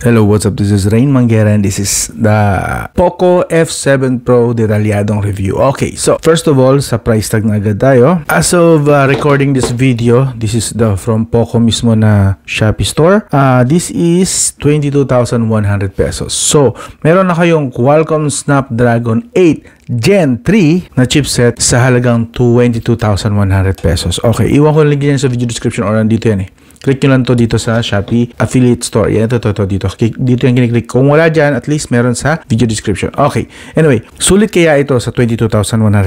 Hello, what's up? This is Rain Manguera and this is the Poco F7 Pro detalyadong review. Okay, so first of all, sa price tag na agad tayo. As of recording this video, this is from Poco mismo na Shopee store. This is 22,100 pesos. So, meron na kayong Qualcomm Snapdragon 8 Gen 3 na chipset sa halagang 22,100 pesos. Okay, iwan ko link yan sa video description or nandito yan eh. Click nyo lang to dito sa Shopee Affiliate Store. Yan, ito dito. Dito yung kiniklik. Kung wala dyan, at least meron sa video description. Okay. Anyway, sulit kaya ito sa 22,100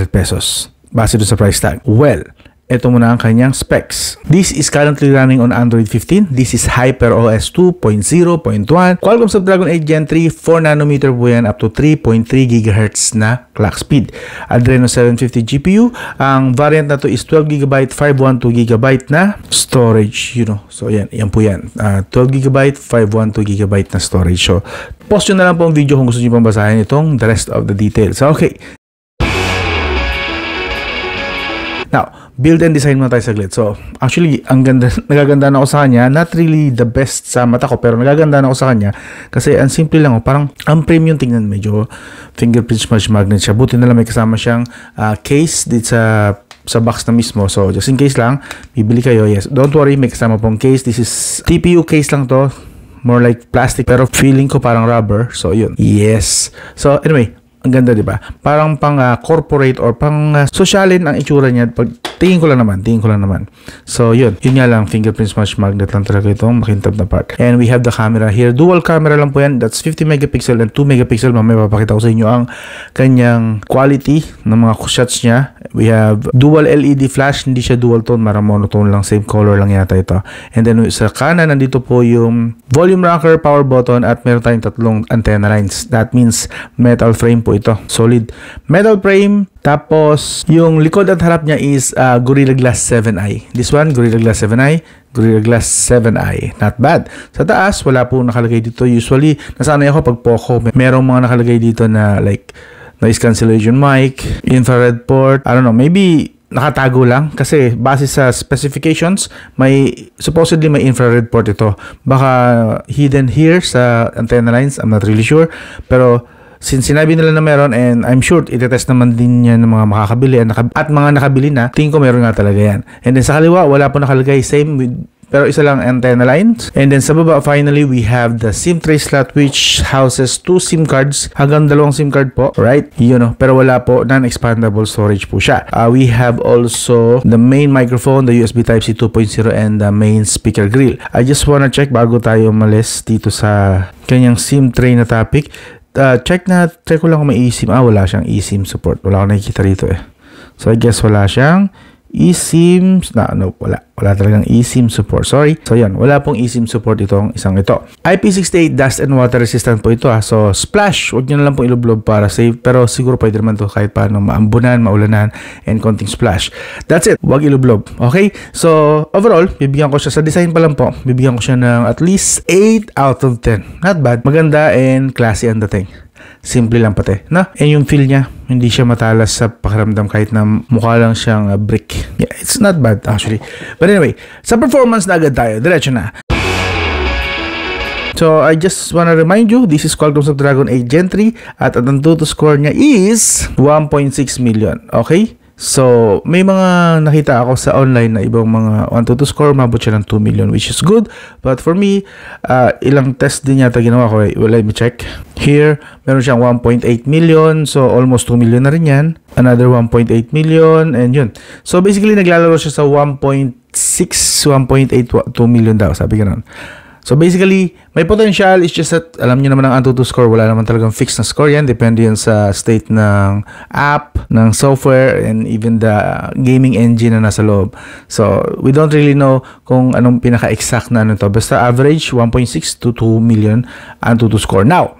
pesos base doon sa price tag? Well, ito muna ang kanyang specs. This is currently running on Android 15. This is HyperOS 2.0.1. Qualcomm Snapdragon 8 Gen 3, 4nm po yan, up to 3.3 GHz na clock speed. Adreno 750 GPU. Ang variant na to is 12GB, 512GB na storage. So yan po yan. 12GB, 512GB na storage. So, post nyo na lang po ang video kung gusto nyo pang basahin itong the rest of the details. Okay. Now, build and design muna tayo saglit. So, actually, ang ganda, nagaganda na ako sa kanya. Not really the best sa mata ko, pero nagaganda na ako sa kanya. Kasi, ang simple lang. Parang, ang premium tingnan. Medyo fingerprint smudge magnet siya. Buti na lang may kasama siyang case dito sa box na mismo. So, just in case lang, bibili kayo. Yes, don't worry, may kasama pong case. This is TPU case lang to. More like plastic, pero feeling ko parang rubber. So, yun. Yes. So, anyway, ang ganda, di ba? Parang pang corporate or pang sosyalin ang itsura niya. Tingin ko lang naman. So, yun nga lang, fingerprint smudge magnet lang talaga itong makintab na part. And we have the camera here. Dual camera lang po yan. That's 50 megapixel and 2 megapixel. Mamaya papakita ko sa inyo ang kanyang quality ng mga shots niya. We have dual LED flash. Hindi siya dual tone. Marang monotone lang. Same color lang yata ito. And then sa kanan, nandito po yung volume rocker, power button, at meron tayong tatlong antenna lines. That means metal frame po ito. Solid metal frame. Tapos, yung likod at harap niya is Gorilla Glass 7i. This one, Gorilla Glass 7i. Gorilla Glass 7i. Not bad. Sa taas, wala po nakalagay dito. Usually, nasanay ako pag Poco, merong mga nakalagay dito na like noise cancellation mic, infrared port. I don't know, maybe nakatago lang kasi base sa specifications, supposedly may infrared port ito. Baka hidden here sa antenna lines. I'm not really sure. Pero since sinabi nila na meron, and I'm sure itetest naman din yan ng mga makakabili at mga nakabili na, tingin ko meron nga talaga yan. And then sa kaliwa, wala po nakalagay, same with, pero isa lang antenna lines. And then sa baba, finally, we have the SIM tray slot which houses 2 SIM cards. Hanggang 2 SIM card po, right? Pero wala po, non-expandable storage po siya. We have also the main microphone, the USB Type-C 2.0, and the main speaker grill. I just wanna check bago tayo umalis dito sa kanyang SIM tray na topic. Check ko lang kung may eSIM. Wala siyang eSIM support. Wala akong nakikita rito eh. So, I guess wala siyang eSIM. No, wala talagang eSIM support. Sorry. So, yan. Wala pong eSIM support itong isang ito. IP68 dust and water resistant po ito ha. So, splash. Huwag nyo na lang pong ilublob para safe. Pero siguro pwede naman to kahit paano maambunan, maulanan, and konting splash. That's it. Huwag ilublob. Okay? So, overall, bibigyan ko siya sa design pa lang po. Bibigyan ko siya ng at least 8 out of 10. Not bad. Maganda and classy ang dating. Simple lang pati, no? And yung feel niya, hindi siya matalas sa pakiramdam kahit na mukha lang siyang brick. Yeah, it's not bad actually. But anyway, sa performance na agad tayo. Diretso na. So, I just wanna remind you, this is Qualcomm Snapdragon 8 Gen 3 at ang Antutu score niya is 1.6 million. Okay? So, may mga nakita ako sa online na ibang mga Antutu score, mabot siya ng 2 million, which is good. But for me, ilang test din yata ginawa ko. Well, let me check. Here, meron siyang 1.8 million. So, almost 2 million na rin yan. Another 1.8 million. And yun. So, basically, naglalaro siya sa 1.6, 1.8, 2 million daw. Sabi ka nun. So basically, may potential. It's just that, alam niyo naman ang Antutu score, wala naman talagang fixed na score yan. Depende yan sa state ng app, ng software, and even the gaming engine na nasa loob. So, we don't really know kung anong pinaka-exact na ano to. Basta average, 1.6 to 2 million Antutu score. Now,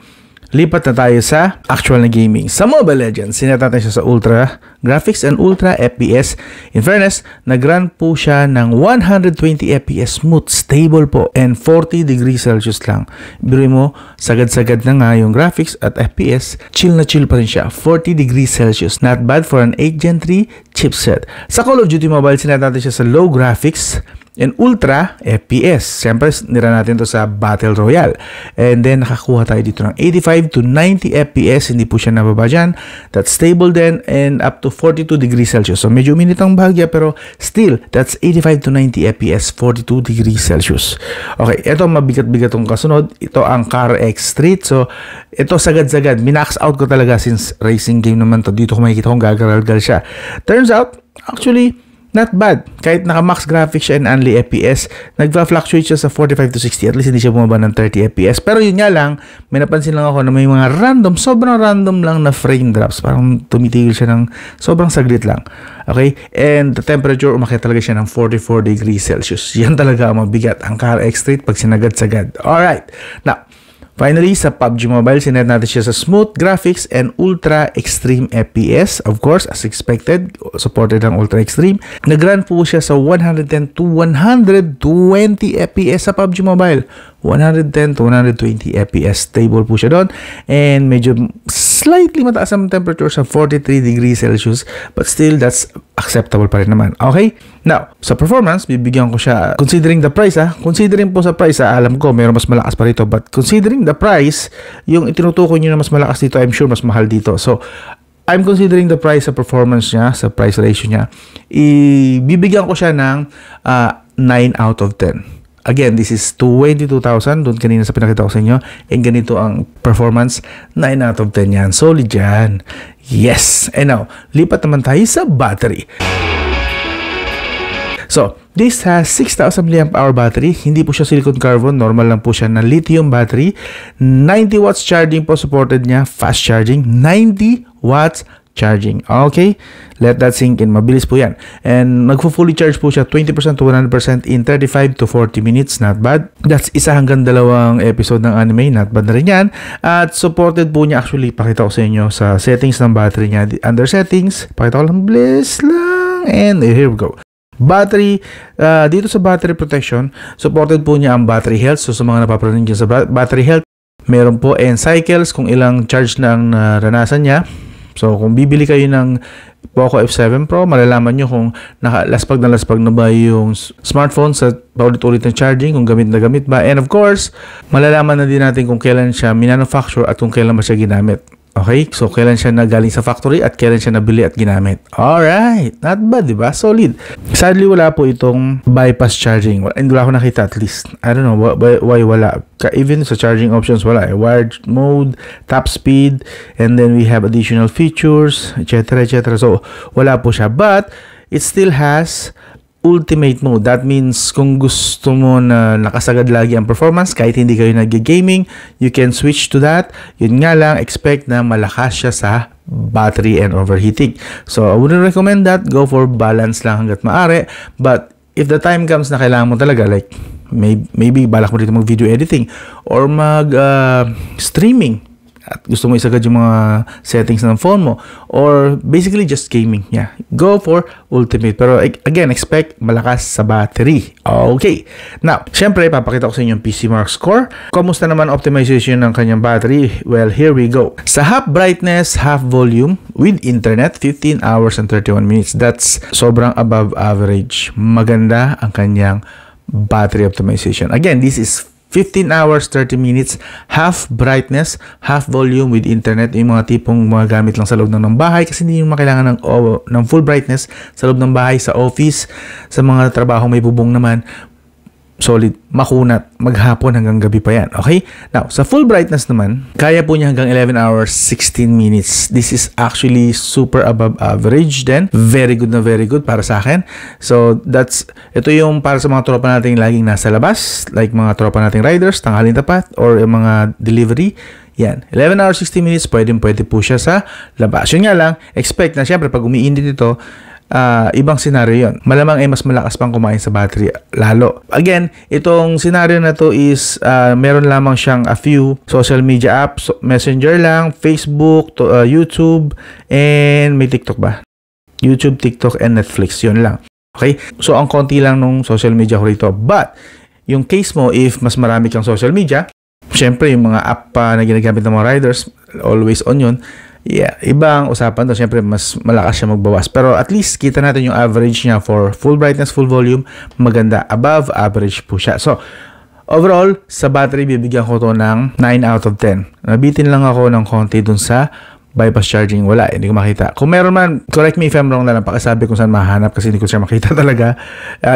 lipat na tayo sa actual na gaming. Sa Mobile Legends, sinet natin siya sa Ultra Graphics and Ultra FPS. In fairness, nag-run po siya ng 120 FPS smooth, stable po, and 40 degrees Celsius lang. Biro mo, sagad-sagad na nga yung graphics at FPS, chill na chill pa rin siya. 40 degrees Celsius. Not bad for an 8 Gen 3 chipset. Sa Call of Duty Mobile, sinet natin siya sa low graphics And Ultra FPS. Siyempre, nira natin to sa Battle Royale. And then, nakakuha tayo dito ng 85 to 90 FPS. Hindi po siya nababa dyan. That's stable then and up to 42 degrees Celsius. So, medyo uminit ang bahagya pero still, that's 85 to 90 FPS, 42 degrees Celsius. Okay, ito mabigat-bigat tong kasunod. Ito ang Car X Street. So, ito sagad-sagad. Minax out ko talaga since racing game naman to. Dito ko makikita kung gagaralgal siya. Turns out, actually, not bad. Kahit naka-max graphics siya and only FPS, nagva-fluctuate siya sa 45 to 60. At least hindi siya bumaba ng 30 FPS. Pero yun nga lang, may napansin lang ako na may mga random, sobrang random lang na frame drops. Parang tumitigil siya ng sobrang saglit lang. Okay? And the temperature, umakyat talaga siya ng 44 degrees Celsius. Yan talaga ang mabigat. Ang Car X Street pag sinagad-sagad. Alright. Now, finally, sa PUBG Mobile, sinet natin siya sa smooth graphics and ultra extreme FPS. Of course, as expected, supported ang ultra extreme. Nag-run po siya sa 110 to 120 FPS sa PUBG Mobile. 110 to 120 FPS. Stable po siya doon. And medyo slightly mataas ang temperature sa 43 degrees Celsius. But still, that's acceptable pa rin naman. Okay? Now, sa performance, bibigyan ko siya, considering the price considering po sa price alam ko, mayroon mas malakas pa rito. But considering the price, yung itinutukoy nyo na mas malakas dito, I'm sure mas mahal dito. So, I'm considering the price sa performance niya, sa price ratio niya. Bibigyan ko siya ng 9 out of 10. Again, this is 22,000. Doon kanina sa pinakita ko sa inyo. And ganito ang performance. 9 out of 10 yan. Solid yan. Yes. And now, lipat naman tayo sa battery. So, this has 6,000 mAh battery. Hindi po siya silicon carbon. Normal lang po siya na lithium battery. 90 watts charging po supported niya. Fast charging. 90 watts charging. Okay? Let that sink in. Mabilis po yan. And magpo-fully charge po siya 20% to 100% in 35 to 40 minutes. Not bad. That's isa hanggang dalawang episode ng anime. Not bad na rin yan. At supported po niya. Actually, pakita ko sa inyo sa settings ng battery niya. Under settings, pakita ko lang. Bliss lang. And here we go. Battery, dito sa battery protection, supported po niya ang battery health. So sa mga napapranin dyan sa battery health, meron po and cycles kung ilang charge na ang naranasan niya. So kung bibili kayo ng Poco F7 Pro, malalaman nyo kung laspag na ba yung smartphone sa paulit-ulit ng charging, kung gamit na gamit ba. And of course, malalaman na din natin kung kailan siya minanufacture at kung kailan ba siya ginamit. Okay? So, kailan siya nagaling sa factory at kailan siya nabili at ginamit. Alright! Not bad, diba? Solid. Sadly, wala po itong bypass charging. Hindi wala ako nakita at least. I don't know why wala. Even sa charging options, wala. Wired mode, top speed, and then we have additional features, etc. etc. So, wala po siya. But, it still has ultimate mode. That means kung gusto mo na nakasagad lagi ang performance kahit hindi kayo nag-gaming, you can switch to that. Yun nga lang, expect na malakas siya sa battery and overheating. So, I wouldn't recommend that. Go for balance lang hanggat maaari. But, if the time comes na kailangan mo talaga, like, maybe balak mo dito mag-video editing or mag-streaming, at gusto mo isagad yung mga settings ng phone mo or basically just gaming, yeah, go for ultimate. Pero again, expect malakas sa battery. Okay, now syempre papakita ko sa inyo yung PCMark score. Kamusta naman optimization ng kanyang battery? Well, here we go. Sa half brightness, half volume with internet, 15 hours and 31 minutes. That's sobrang above average. Maganda ang kanyang battery optimization. Again, this is 15 hours, 30 minutes, half brightness, half volume with internet. Yung mga tipong mga gamit lang sa loob ng bahay kasi hindi yung makailangan ng full brightness sa loob ng bahay, sa office, sa mga trabaho may bubong naman. Solid, makunat, maghapon hanggang gabi pa yan. Okay? Now, sa full brightness naman, kaya po niya hanggang 11 hours, 16 minutes. This is actually super above average then. Very good na very good para sa akin. So, ito yung para sa mga tropa nating laging nasa labas, like mga tropa nating riders, tanghaling tapat, or yung mga delivery. Yan. 11 hours, 60 minutes, pwede po siya sa labas. Yun nga lang, expect na syempre pag umiinit ito, ibang scenario yon. Malamang ay mas malakas pang kumain sa battery lalo. Again, itong scenario na to is meron lamang siyang a few social media apps, Messenger lang, Facebook, YouTube, and may TikTok ba? YouTube, TikTok, and Netflix. Yun lang. Okay? So, ang konti lang nung social media ko rito. But, yung case mo, if mas marami kang social media, syempre, yung mga app na ginagamit ng mga riders, always on yun, yeah, ibang usapan to. Siyempre, mas malakas siya magbawas. Pero at least, kita natin yung average niya for full brightness, full volume. Maganda. Above average po siya. So, overall, sa battery, bibigyan ko to ng 9 out of 10. Nabitin lang ako ng konti dun sa bypass charging. Wala, hindi ko makita. Kung meron man, correct me if I'm wrong na lang, pakisabi kung saan mahanap kasi hindi ko siya makita talaga.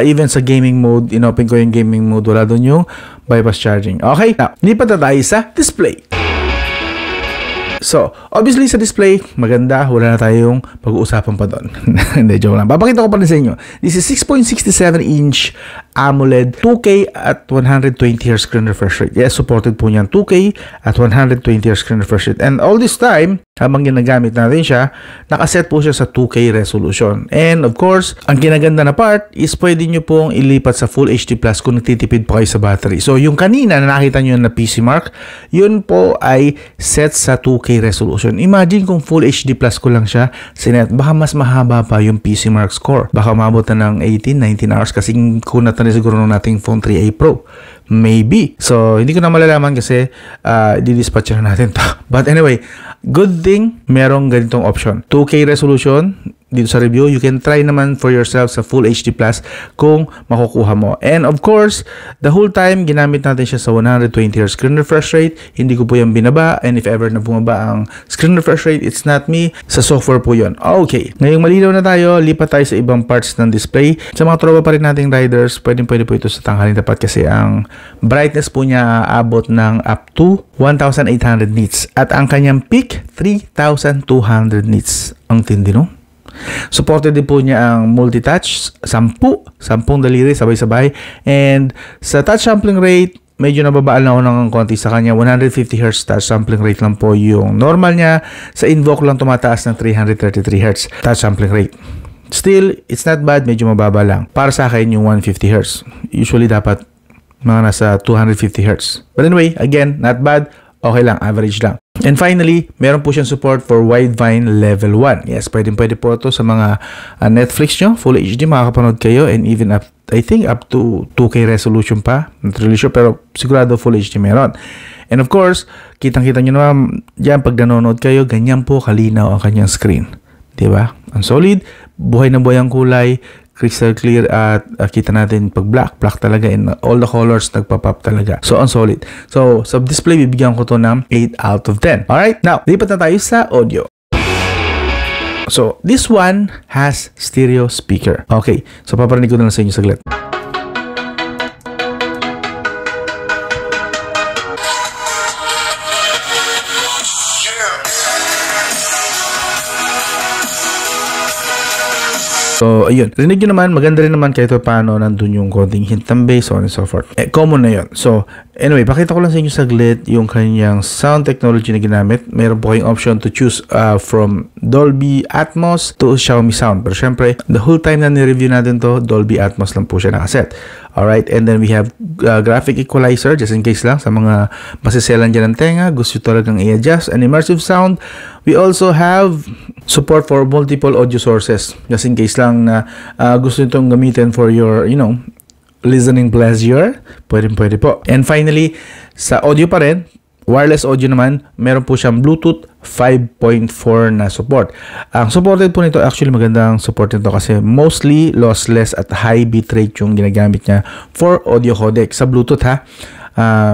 Even sa gaming mode, inopen ko yung gaming mode, wala dun yung bypass charging. Okay, now, lipat na tayo sa display. So, obviously sa display, maganda. Wala na tayong pag-uusapan pa doon. Hindi, joke lang. Papakita ko pa rin sa inyo. This is 6.67-inch AMOLED 2K at 120Hz screen refresh rate. Yes, supported po niyan 2K at 120Hz screen refresh rate. And all this time, habang ginagamit natin siya, nakaset po siya sa 2K resolution. And of course, ang kinaganda na part is pwede nyo pong ilipat sa Full HD Plus kung nagtitipid pa kayo sa battery. So, yung kanina na nakita nyo na PC Mark, yun po ay set sa 2K resolution. Imagine kung Full HD Plus ko lang siya sinet, baka mas mahaba pa yung PC Mark score. Baka umabot na ng 18-19 hours kasi kunat na siguro ng nating phone 3A Pro. Maybe. So, hindi ko na malalaman kasi di-dispatch na natin to. But anyway, good thing, merong ganitong option. 2K resolution, dito sa review, you can try naman for yourself sa Full HD Plus kung makukuha mo. And of course, the whole time, ginamit natin siya sa 120Hz screen refresh rate. Hindi ko po yung binaba. And if ever na bumaba ang screen refresh rate, it's not me. Sa software po yun. Okay. Ngayong malinaw na tayo, lipat tayo sa ibang parts ng display. Sa mga tropa pa rin nating riders, pwede po ito sa tanghaling tapat kasi ang brightness po niya abot ng up to 1,800 nits. At ang kanyang peak, 3,200 nits. Ang tindi, no? Supported din po niya ang multi-touch, 10 daliri sabay-sabay. And sa touch sampling rate, medyo nababaan lang ako ng konti sa kanya. 150Hz touch sampling rate lang po yung normal niya. Sa Invoke lang tumataas ng 333Hz touch sampling rate. Still, it's not bad, medyo mababa lang. Para sa akin yung 150Hz. Usually dapat mga nasa 250Hz. But anyway, again, not bad. Okay lang, average lang. And finally, meron po siyang support for Widevine Level 1. Yes, pwede po ito sa mga Netflix nyo. Full HD, makakapanood kayo. And even up, I think, up to 2K resolution pa. Not really sure, pero sigurado Full HD meron. And of course, kitang-kita nyo naman, dyan, pag nanonood kayo, ganyan po kalinaw ang kanyang screen. Diba? Ang solid, buhay na buhay ang kulay, crystal clear at kita natin pag black talaga and all the colors nagpa-pop talaga. So, ang solid. So, sa display, bibigyan ko to ng 8 out of 10. Alright? Now, lipat na tayo sa audio. So, this one has stereo speaker. Okay. So, paparinig ko na lang sa inyo saglit. So, ayun. Rinig nyo naman, maganda rin naman kahit paano nandun yung konting hint ng bass, so on and so forth. Common na yun. So, anyway, pakita ko lang sa inyo saglit yung kanyang sound technology na ginamit. Meron po kayong option to choose from Dolby Atmos to Xiaomi Sound. Pero syempre, the whole time na ni-review natin to, Dolby Atmos lang po siya nakaset. Alright, and then we have graphic equalizer, just in case lang, sa mga masiselan dyan ng tenga, gusto talagang i-adjust. And immersive sound, we also have support for multiple audio sources, just in case lang na gusto itong gamitin for your, listening pleasure. Pwede po. And finally, sa audio pa rin, wireless audio naman, meron po siyang Bluetooth 5.4 na support. Ang supported po nito, actually magandang support nito kasi mostly lossless at high bitrate yung ginagamit niya for audio codec sa Bluetooth ha.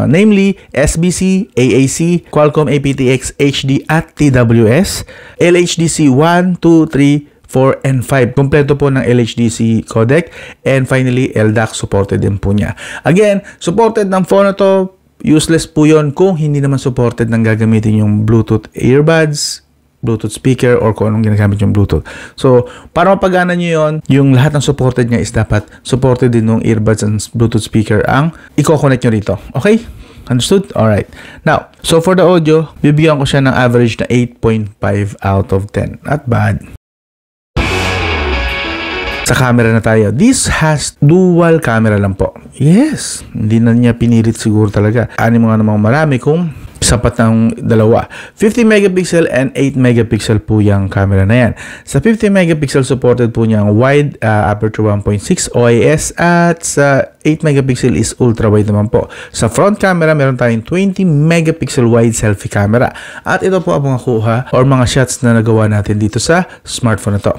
Namely, SBC, AAC, Qualcomm aptX HD at TWS, LHDC 1, 2, 3, 4, and 5. Kompleto po ng LHDC codec. And finally, LDAC supported din po niya. Again, supported ng phone na to. Useless po yon kung hindi naman supported ng gagamitin yung Bluetooth earbuds, Bluetooth speaker, or kung anong ginagamit yung Bluetooth. So, para mapagana nyo yon, yung lahat ng supported niya is dapat supported din ng earbuds and Bluetooth speaker ang i-connect nyo rito. Okay? Understood? Alright. Now, so for the audio, bibigyan ko siya ng average na 8.5 out of 10. Not bad. Sa camera na tayo. This has dual camera lang po. Yes. Hindi na niya pinilit siguro talaga. Ano mga namang marami kung sapat ng dalawa. 50 megapixel and 8 megapixel po yung camera na yan. Sa 50 megapixel supported po niya ang wide aperture 1.6 OIS at sa 8 megapixel is ultra wide naman po. Sa front camera meron tayong 20 megapixel wide selfie camera. At ito po ang mga kuha or mga shots na nagawa natin dito sa smartphone na to.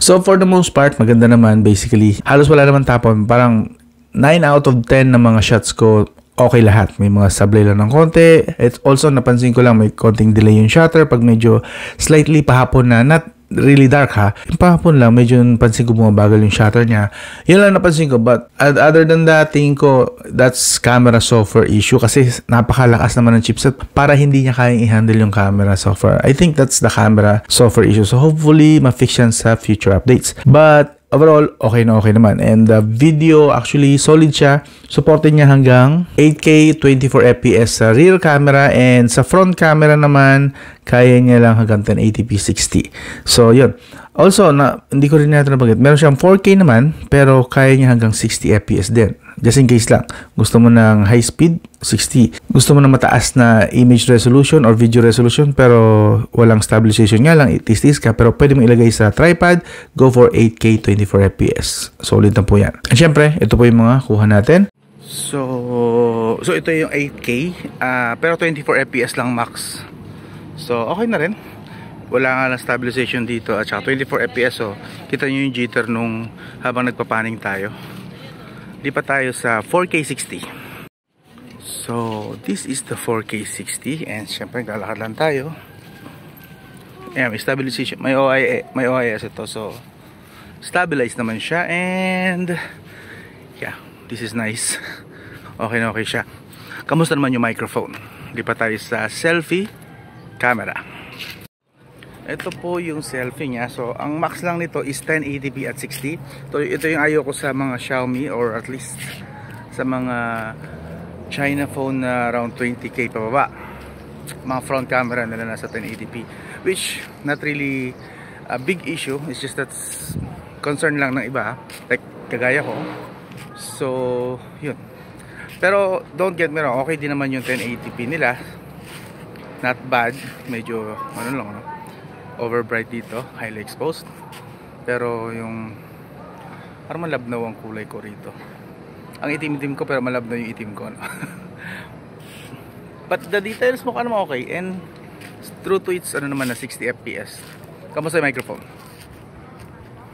So for the most part, maganda naman basically. Halos wala naman tapon. Parang 9 out of 10 na mga shots ko, okay lahat. May mga sablay lang ng konti. It's also, napansin ko lang may konting delay yung shutter. Pag medyo slightly pahapon na, not really dark ha. Yung pahapon lang, medyo napansin ko bumabagal yung shutter niya. Yun lang napansin ko. But other than that, tingin ko that's camera software issue kasi napakalakas naman ng chipset para hindi niya kayang i-handle yung camera software. I think that's the camera software issue. So hopefully, ma-fix yan sa future updates. But overall, okay na okay naman. And the video, actually, solid siya. Supported niya hanggang 8K 24fps sa rear camera and sa front camera naman, kaya niya lang hanggang 1080p 60. So, yun. Also, hindi ko rin natin nabanggit. Meron siyang 4K naman, pero kaya niya hanggang 60fps din. Just in case lang. Gusto mo ng high speed, 60. Gusto mo ng mataas na image resolution or video resolution, pero walang stabilization nga lang, itis-tis ka. Pero pwede mo ilagay sa tripod, go for 8K 24fps. Solid na po yan. At syempre, ito po yung mga kuha natin. So ito yung 8K, pero 24fps lang max. So, okay na rin. Wala nga lang stabilization dito at saka 24fps. So, kita nyo yung jitter nung habang nagpapaning tayo. Lipat tayo sa 4K 60. So, this is the 4K 60 and syempre galakad lang tayo. Ayan, may stabilization. May OIS ito. So, stabilized naman siya and yeah, this is nice. Okay na okay siya. Kamusta naman yung microphone? Lipat tayo sa selfie camera. Ito po yung selfie niya. So, ang max lang nito is 1080p at 60. So, ito yung ayaw ko sa mga Xiaomi or at least sa mga China phone na around 20k pababa. Mga front camera nila nasa 1080p. Which, not really a big issue. It's just that's concern lang ng iba. Like, kagaya ko. So, yun. Pero, don't get me wrong. Okay din naman yung 1080p nila. Not bad. Medyo, ano lang, no? Over bright dito, highly exposed. Pero yung parang malabnaw ang kulay ko rito. Ang itim-itim ko pero malabnaw yung itim ko, no? But the details mo naman okay. And true to its ano naman na 60fps. Kamusta yung microphone?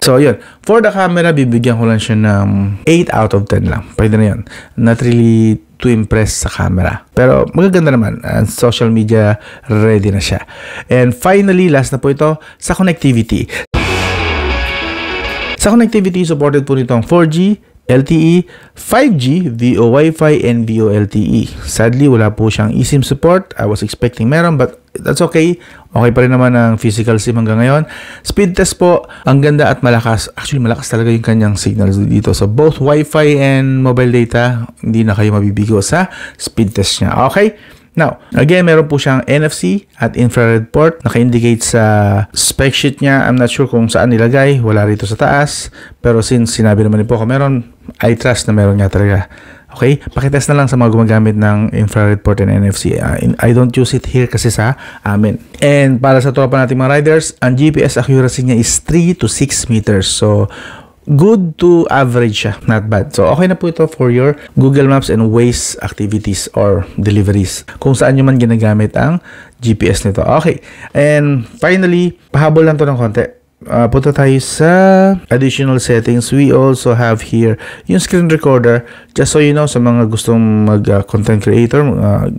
So yun, for the camera bibigyan ko lang siya ng 8 out of 10 lang. Pwede na yun. Not really to impress sa camera. Pero magaganda naman. Social media ready na siya. And finally, last na po ito, sa connectivity. Sa connectivity, supported po nito ang 4G, LTE, 5G, VO Wi-Fi, and VO LTE. Sadly, wala po siyang eSIM support. I was expecting meron, but that's okay. Okay pa rin naman ang physical SIM hanggang ngayon. Speed test po, ang ganda at malakas. Actually, malakas talaga yung kanyang signals dito. So, both Wi-Fi and mobile data, hindi na kayo mabibigo sa speed test niya. Okay? Now, again, meron po siyang NFC at infrared port. Naka-indicate sa spec sheet niya. I'm not sure kung saan nilagay. Wala rito sa taas. Pero since sinabi naman po ko meron, I trust na meron nga talaga. Okay? Pakitest na lang sa mga gumagamit ng infrared port and NFC. I don't use it here kasi sa amin. And para sa tropa nating mga riders, ang GPS accuracy niya is 3 to 6 meters. So, good to average siya, not bad. So, okay na po ito for your Google Maps and Waze activities or deliveries. Kung saan nyo man ginagamit ang GPS nito. Okay. And finally, pahabol lang to ng konti. Punta tayo sa additional settings. We also have here yung screen recorder. Just so you know, sa mga gustong mag-content creator,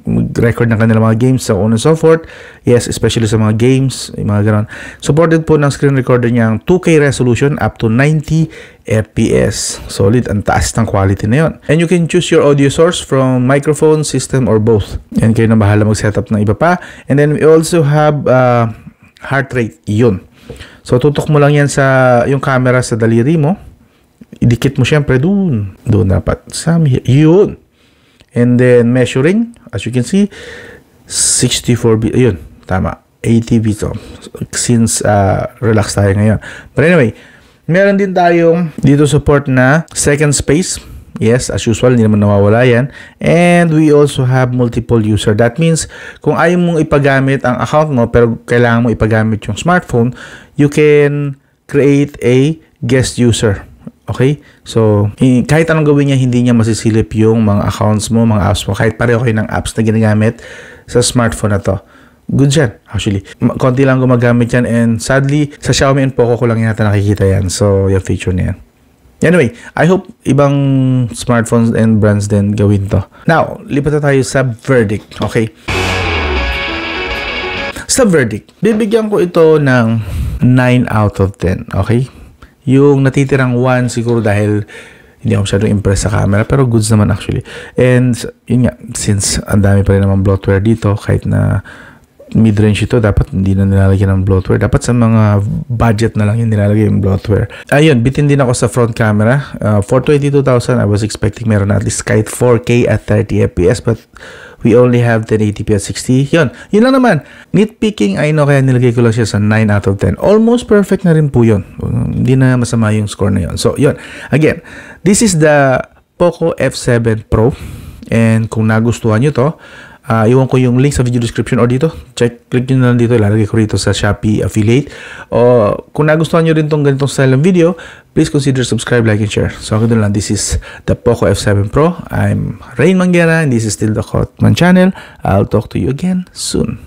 mag-record ng kanilang mga games, so on and so forth. Yes, especially sa mga games, yung mga ganon. Supported po ng screen recorder niya ang 2K resolution up to 90 FPS. Solid, ang taas ng quality na yun. And you can choose your audio source from microphone, system, or both. And kayo na bahala mag-setup ng iba pa. And then we also have heart rate, yun. So, tutok mo lang yan sa yung camera sa daliri mo. Idikit mo syempre doon. Doon dapat. Yun. And then, measuring. As you can see, 64 bit. Ayun. Tama. 80 bits. Since relax tayo ngayon. But anyway, meron din tayong dito support na second space. Yes, as usual, hindi naman nawawala yan. And we also have multiple user. That means, kung ayaw mong ipagamit ang account mo, pero kailangan mo ipagamit yung smartphone, you can create a guest user. Okay? So, kahit anong gawin niya, hindi niya masisilip yung mga accounts mo, mga apps mo. Kahit pareho kayo ng apps na ginagamit sa smartphone na to. Good yan, actually. Konti lang gumagamit yan, and sadly, sa Xiaomi and Poco ko lang yata nakikita yan. So, yung feature na yan. Anyway, I hope ibang smartphones and brands din gawin to. Now, lipat na tayo sa verdict. Okay? Sa verdict, bibigyan ko ito ng 9 out of 10. Okay? Yung natitirang 1 siguro dahil hindi ako masyadong impressed sa camera, pero goods naman actually. And yun nga, since ang dami pa rin naman bloatware dito, kahit na mid-range ito, dapat hindi na nilalagyan ng bloatware. Dapat sa mga budget na lang yung nilalagay yung bloatware. Ayun, bitin din ako sa front camera. For 22,000, I was expecting meron at least kahit 4K at 30 FPS, but we only have 1080p at 60. Yun lang naman. Nitpicking, I know, kaya nilagay ko lang siya sa 9 out of 10. Almost perfect na rin po yun. Hindi na masama yung score na yun. So, yun. Again, this is the Poco F7 Pro. And kung nagustuhan nyo to, iwan ko yung link sa video description or dito. Click nyo na lang dito. Ilalagay ko rito sa Shopee affiliate. O kung nagustuhan nyo rin itong ganitong style ng video, please consider subscribe, like, and share. So, ako doon lang. This is the Poco F7 Pro. I'm Rain Manguera, and this is still the Hotman channel. I'll talk to you again soon.